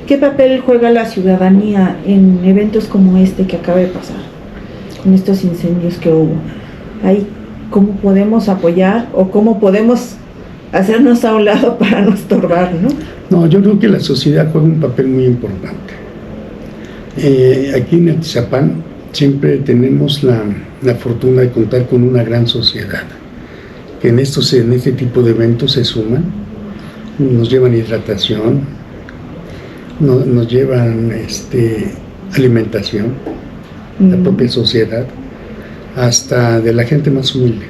[SPEAKER 3] ¿Qué papel juega la ciudadanía en eventos como este que acaba de pasar, con estos incendios que hubo? Ahí, ¿cómo podemos apoyar o cómo podemos hacernos a un lado para no estorbar, ¿no?
[SPEAKER 2] No, yo creo que la sociedad juega un papel muy importante. Aquí en Atizapán siempre tenemos la fortuna de contar con una gran sociedad, que en este tipo de eventos se suman, nos llevan hidratación, nos llevan alimentación, la propia sociedad, hasta de la gente más humilde,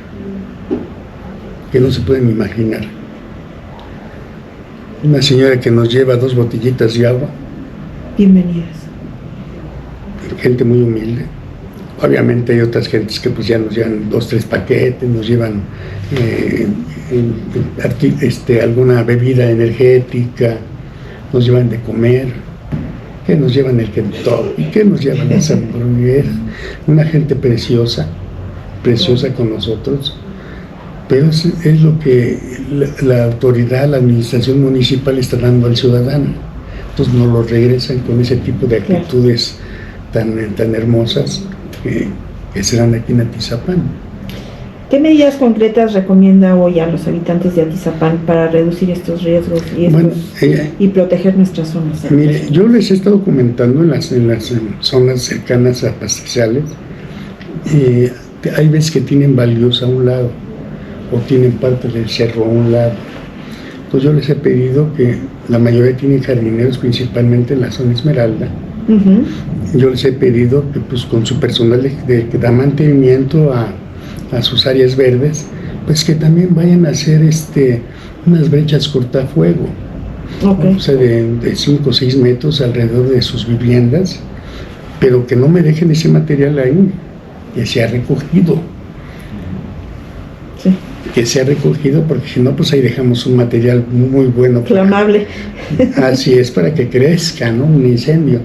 [SPEAKER 2] que no se pueden imaginar. Una señora que nos lleva 2 botellitas de agua.
[SPEAKER 3] Bienvenidas.
[SPEAKER 2] Gente muy humilde. Obviamente hay otras gentes que pues ya nos llevan 2, 3 paquetes, nos llevan alguna bebida energética, nos llevan de comer, que nos llevan el Kentucky, que nos llevan las hamburguesas. Una gente preciosa con nosotros, pero es lo que la autoridad, la administración municipal está dando al ciudadano. Entonces nos lo regresan con ese tipo de actitudes tan hermosas que se dan aquí en Atizapán.
[SPEAKER 3] ¿Qué medidas concretas recomienda hoy a los habitantes de Atizapán para reducir estos riesgos y proteger nuestras zonas?
[SPEAKER 2] Mire, yo les he estado comentando en las zonas cercanas a pastizales, hay veces que tienen baldíos a un lado o tienen parte del cerro a un lado. Entonces yo les he pedido que la mayoría tienen jardineros, principalmente en la zona Esmeralda. Yo les he pedido que pues con su personal que da mantenimiento a sus áreas verdes, pues que también vayan a hacer unas brechas cortafuego, o sea, de 5 o 6 metros alrededor de sus viviendas, pero que no me dejen ese material ahí, que sea recogido.
[SPEAKER 3] Sí. Que
[SPEAKER 2] sea recogido, porque si no, pues ahí dejamos un material muy bueno.
[SPEAKER 3] Flamable.
[SPEAKER 2] Así es, para que crezca, ¿no? Un incendio.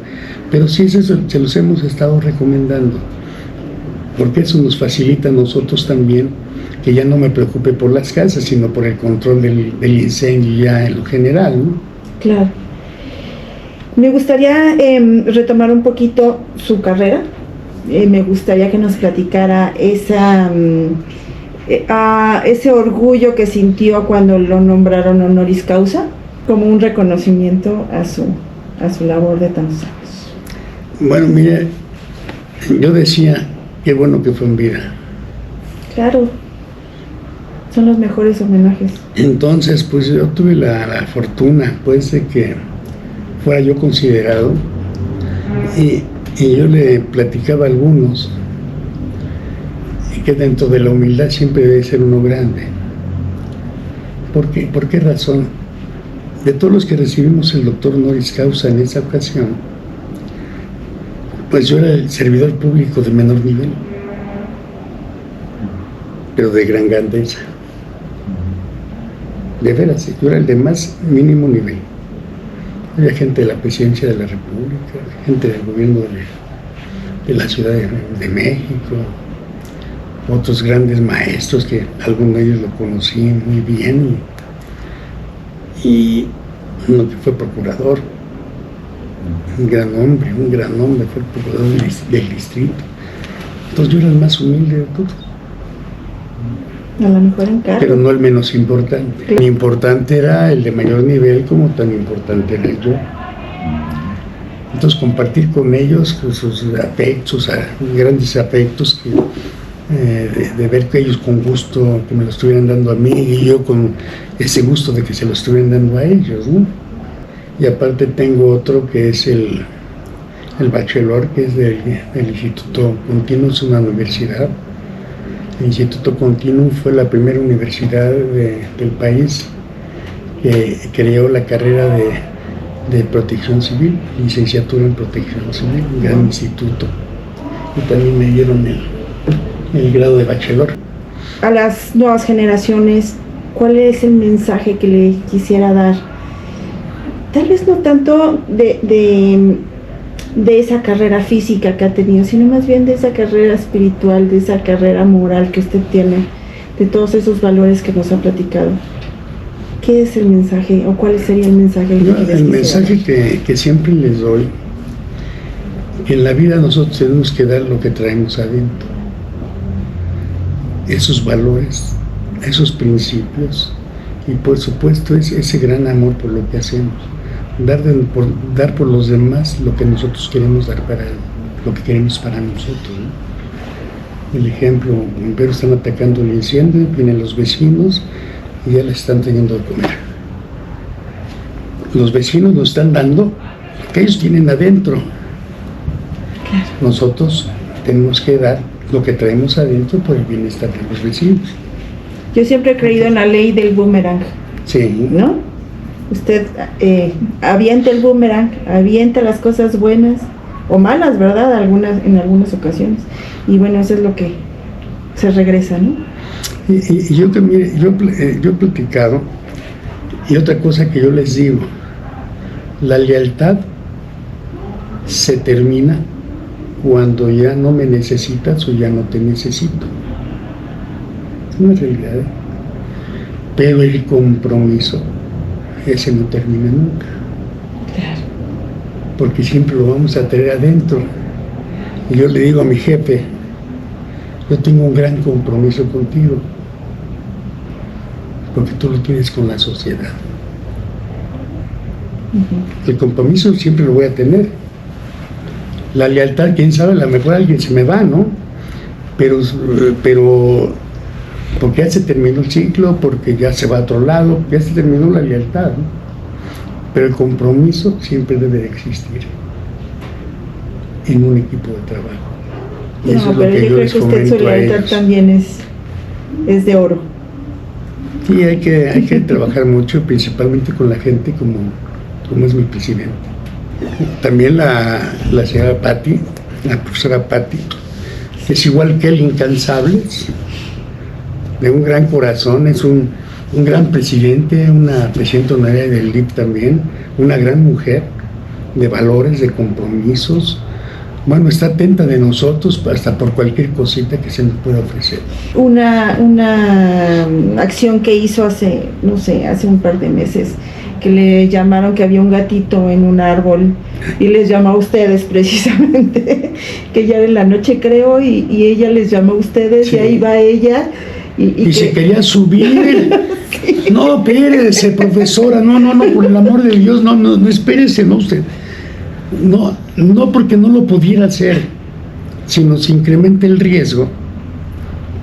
[SPEAKER 2] Pero sí, eso se los hemos estado recomendando, porque eso nos facilita a nosotros también, que ya no me preocupe por las casas, sino por el control del incendio ya en lo general, ¿no?
[SPEAKER 3] Claro. Me gustaría retomar un poquito su carrera. Me gustaría que nos platicara ese orgullo que sintió cuando lo nombraron honoris causa, como un reconocimiento a su labor de tantos años.
[SPEAKER 2] Bueno, mire, yo decía, qué bueno que fue en vida.
[SPEAKER 3] Claro, son los mejores homenajes.
[SPEAKER 2] Entonces, pues yo tuve la fortuna, pues, de que fuera yo considerado, y yo le platicaba a algunos, y que dentro de la humildad siempre debe ser uno grande. ¿Por qué razón? De todos los que recibimos el doctor honoris causa en esa ocasión, pues yo era el servidor público de menor nivel, pero de gran grandeza. De veras, yo era el de más mínimo nivel. Había gente de la presidencia de la República, gente del gobierno de la Ciudad de México, otros grandes maestros que algunos de ellos lo conocí muy bien, y uno que fue procurador, un gran hombre, fue el procurador del distrito. Entonces yo era el más humilde de todos.
[SPEAKER 3] A lo mejor en cargo.
[SPEAKER 2] Pero no el menos importante. Tan importante era el de mayor nivel como tan importante era yo. Entonces compartir con ellos sus afectos, grandes afectos, de ver que ellos con gusto que me lo estuvieran dando a mí y yo con ese gusto de que se lo estuvieran dando a ellos, ¿no? Y aparte tengo otro que es el bachelor, que es del Instituto Continuo, es una universidad. El Instituto Continuo fue la primera universidad del país que creó la carrera de protección civil, licenciatura en protección civil, un gran instituto. Y también me dieron el grado de bachelor.
[SPEAKER 3] A las nuevas generaciones, ¿cuál es el mensaje que le quisiera dar? Tal vez no tanto de esa carrera física que ha tenido, sino más bien de esa carrera espiritual, de esa carrera moral que usted tiene, de todos esos valores que nos ha platicado. ¿Qué es el mensaje o cuál sería el mensaje?
[SPEAKER 2] El mensaje que siempre les doy, que en la vida nosotros tenemos que dar lo que traemos adentro, esos valores, esos principios, y por supuesto ese gran amor por lo que hacemos. Dar por los demás lo que nosotros queremos dar lo que queremos para nosotros, ¿no? El ejemplo, bomberos están atacando el incendio, vienen los vecinos y ya les están teniendo de comer. Los vecinos nos están dando lo que ellos tienen adentro. Nosotros tenemos que dar lo que traemos adentro por el bienestar de los vecinos.
[SPEAKER 3] Yo siempre he creído en la ley del boomerang.
[SPEAKER 2] Sí.
[SPEAKER 3] ¿No? Usted avienta el boomerang, avienta las cosas buenas o malas, ¿verdad? En algunas ocasiones. Y bueno, eso es lo que se regresa, ¿no?
[SPEAKER 2] Y yo también, yo he platicado, y otra cosa que yo les digo, la lealtad se termina cuando ya no me necesitas o ya no te necesito. Es una realidad, ¿eh? Pero el compromiso, ese no termina nunca.
[SPEAKER 3] Claro.
[SPEAKER 2] Porque siempre lo vamos a tener adentro. Y yo le digo a mi jefe, yo tengo un gran compromiso contigo, porque tú lo tienes con la sociedad. Uh-huh. El compromiso siempre lo voy a tener. La lealtad, quién sabe, a lo mejor alguien se me va, ¿no? Pero porque ya se terminó el ciclo, porque ya se va a otro lado, ya se terminó la lealtad, ¿no? Pero el compromiso siempre debe de existir en un equipo de trabajo. Y eso es lo que yo les comento
[SPEAKER 3] su lealtad también es de oro.
[SPEAKER 2] Sí, hay que trabajar mucho, principalmente con la gente como es mi presidente. También la señora Patti, la profesora Patti, es igual que él, incansables, de un gran corazón, es un gran presidente, una presidenta honoraria del DIF también, una gran mujer de valores, de compromisos. Bueno, está atenta de nosotros hasta por cualquier cosita que se nos pueda ofrecer.
[SPEAKER 3] Una acción que hizo hace un par de meses, que le llamaron que había un gatito en un árbol y les llamó a ustedes precisamente, que ya en la noche creo, y ella les llamó a ustedes, sí. Y ahí va ella. Y
[SPEAKER 2] se quería subir. Sí. No, espérese, profesora, no, por el amor de Dios, no, espérese, no usted. No porque no lo pudiera hacer, sino se incrementa el riesgo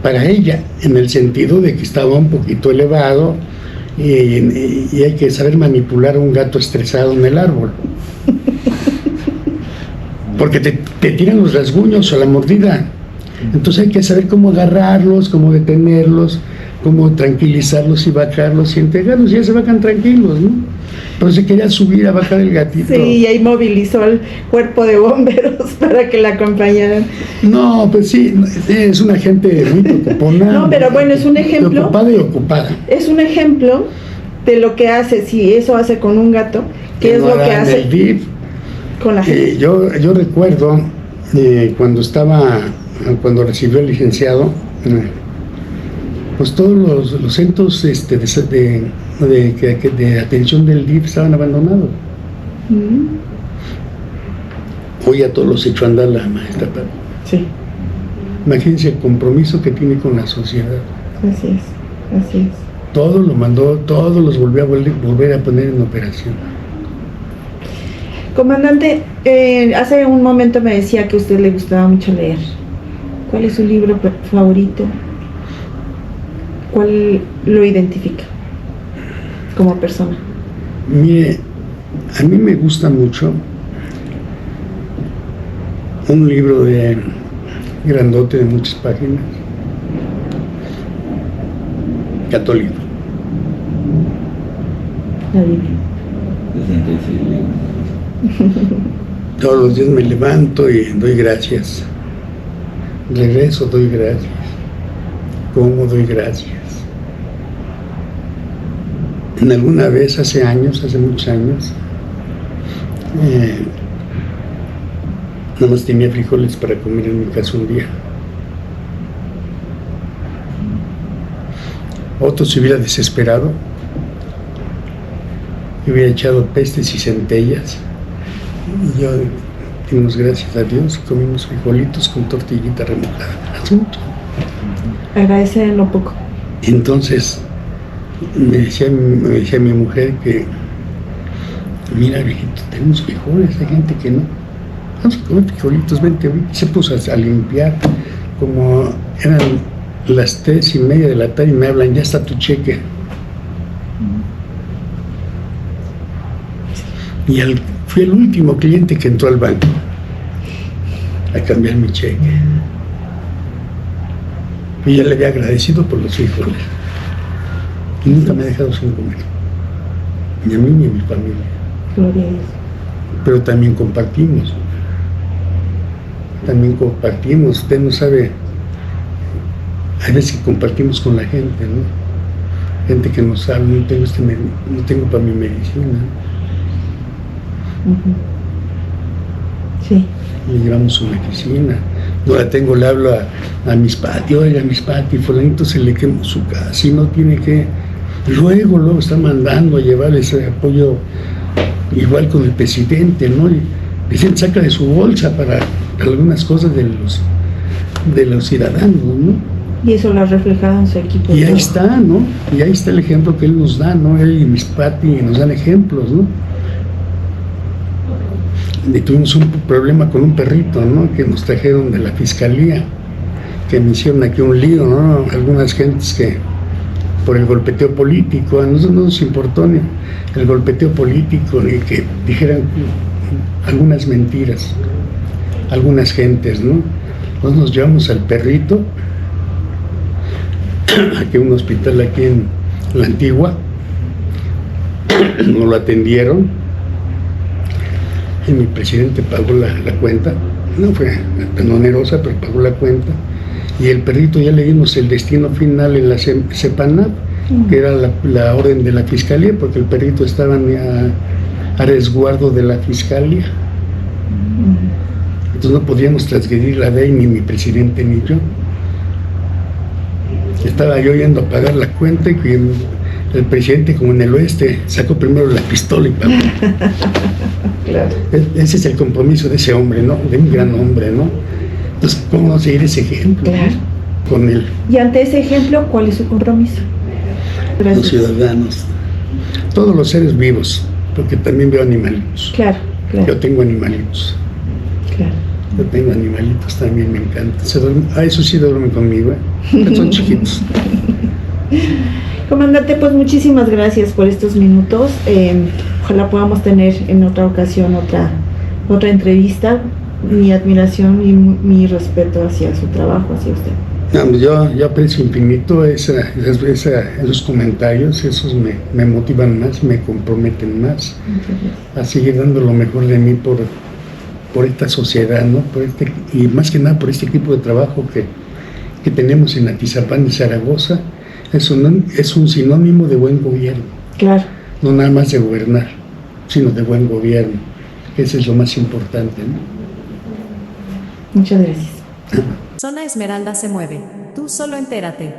[SPEAKER 2] para ella, en el sentido de que estaba un poquito elevado y hay que saber manipular a un gato estresado en el árbol. Porque te tiran los rasguños o la mordida. Entonces hay que saber cómo agarrarlos, cómo detenerlos, cómo tranquilizarlos y bajarlos y entregarlos, y ya se bajan tranquilos, ¿no? Pero se quería subir a bajar el gatito.
[SPEAKER 3] Sí, y ahí movilizó al cuerpo de bomberos para que la acompañaran.
[SPEAKER 2] No, pues sí, es una gente muy preocupada.
[SPEAKER 3] No, pero bueno, es un ejemplo.
[SPEAKER 2] Preocupada y ocupada.
[SPEAKER 3] Es un ejemplo de lo que hace, si eso hace con un gato, ¿qué es lo que hace con la gente?
[SPEAKER 2] Yo recuerdo cuando recibió el licenciado, Pues todos los centros de atención del DIF estaban abandonados. Hoy ya todos los echó a andar la maestra Patti.
[SPEAKER 3] Sí.
[SPEAKER 2] Imagínense el compromiso que tiene con la sociedad.
[SPEAKER 3] Así es, así es.
[SPEAKER 2] Todo lo mandó, todos los volvió a volver a poner en operación.
[SPEAKER 3] Comandante, hace un momento me decía que a usted le gustaba mucho leer. ¿Cuál es su libro favorito? ¿Cuál lo identifica como persona?
[SPEAKER 2] Mire, a mí me gusta mucho un libro de grandote de muchas páginas, católico.
[SPEAKER 3] La Biblia.
[SPEAKER 2] Todos los días me levanto y doy gracias. Regreso, doy gracias. Como doy gracias. En alguna vez hace muchos años, nada más tenía frijoles para comer en mi casa un día. Otro se hubiera desesperado y hubiera echado pestes y centellas. Y yo, dimos gracias a Dios, comimos frijolitos con tortillita remojada. Hace mucho.
[SPEAKER 3] Agradecer en lo poco.
[SPEAKER 2] Entonces, me decía mi mujer que, mira, viejito, tenemos frijoles, hay gente que no. Vamos a comer frijolitos, vente ahorita. Se puso a limpiar, como eran las 3:30 de la tarde y me hablan, ya está tu cheque. Y fui el último cliente que entró al banco a cambiar mi cheque. Y ya le había agradecido por los frijoles. Y nunca me ha dejado sin comer. Ni a mí ni a mi familia.
[SPEAKER 3] Gloria a Dios.
[SPEAKER 2] Pero también compartimos. Usted no sabe, hay veces que compartimos con la gente, ¿no? Gente que no sabe, no tengo para mi medicina.
[SPEAKER 3] Sí.
[SPEAKER 2] Le llevamos su medicina. No la tengo, le hablo a Miss Patti, oiga, Miss Patti, fulanito se le quemó su casa y no tiene que. Luego está mandando a llevar ese apoyo, igual con el presidente, ¿no? Y dicen, saca de su bolsa para algunas cosas de los ciudadanos, ¿no?
[SPEAKER 3] Y eso lo ha reflejado en su equipo.
[SPEAKER 2] Y ahí está, ¿no? Y ahí está el ejemplo que él nos da, ¿no? Él y Miss Patti nos dan ejemplos, ¿no? Y tuvimos un problema con un perrito, ¿no? Que nos trajeron de la fiscalía, que me hicieron aquí un lío, ¿no? Algunas gentes que, por el golpeteo político, a nosotros no nos importó ni el golpeteo político, ni que dijeran algunas mentiras, algunas gentes, ¿no? Entonces nos llevamos al perrito aquí a un hospital aquí en La Antigua, nos lo atendieron y mi presidente pagó la cuenta, no fue tan onerosa, pero pagó la cuenta, y el perrito ya le dimos el destino final en la CEPANAP, que era la orden de la fiscalía, porque el perrito estaba a resguardo de la fiscalía. Entonces no podíamos transgredir la ley, ni mi presidente ni yo. Estaba yo yendo a pagar la cuenta y el presidente, como en el oeste, sacó primero la pistola y pagó.
[SPEAKER 3] Claro.
[SPEAKER 2] Ese es el compromiso de ese hombre, ¿no? De un gran hombre, ¿no? Entonces, ¿cómo no seguir ese ejemplo?
[SPEAKER 3] Claro.
[SPEAKER 2] Con él.
[SPEAKER 3] Y ante ese ejemplo, ¿cuál es su compromiso? Gracias.
[SPEAKER 2] Los ciudadanos, todos los seres vivos, porque también veo animalitos.
[SPEAKER 3] Claro, claro.
[SPEAKER 2] Yo tengo animalitos.
[SPEAKER 3] Claro.
[SPEAKER 2] Yo tengo animalitos también, me encanta. Eso sí duermen conmigo, ¿eh? Son chiquitos.
[SPEAKER 3] Comandante, pues muchísimas gracias por estos minutos. Ojalá podamos tener en otra ocasión otra entrevista. Mi admiración y mi respeto hacia su trabajo, hacia usted.
[SPEAKER 2] No, yo aprecio infinito esos comentarios, esos me motivan más, me comprometen más a seguir dando lo mejor de mí por esta sociedad, ¿no? Y más que nada por este equipo de trabajo que tenemos en Atizapán de Zaragoza. Es un sinónimo de buen gobierno.
[SPEAKER 3] Claro.
[SPEAKER 2] No nada más de gobernar, sino de buen gobierno. Ese es lo más importante, ¿no?
[SPEAKER 3] Muchas gracias.
[SPEAKER 4] Zona Esmeralda se mueve. Tú solo entérate.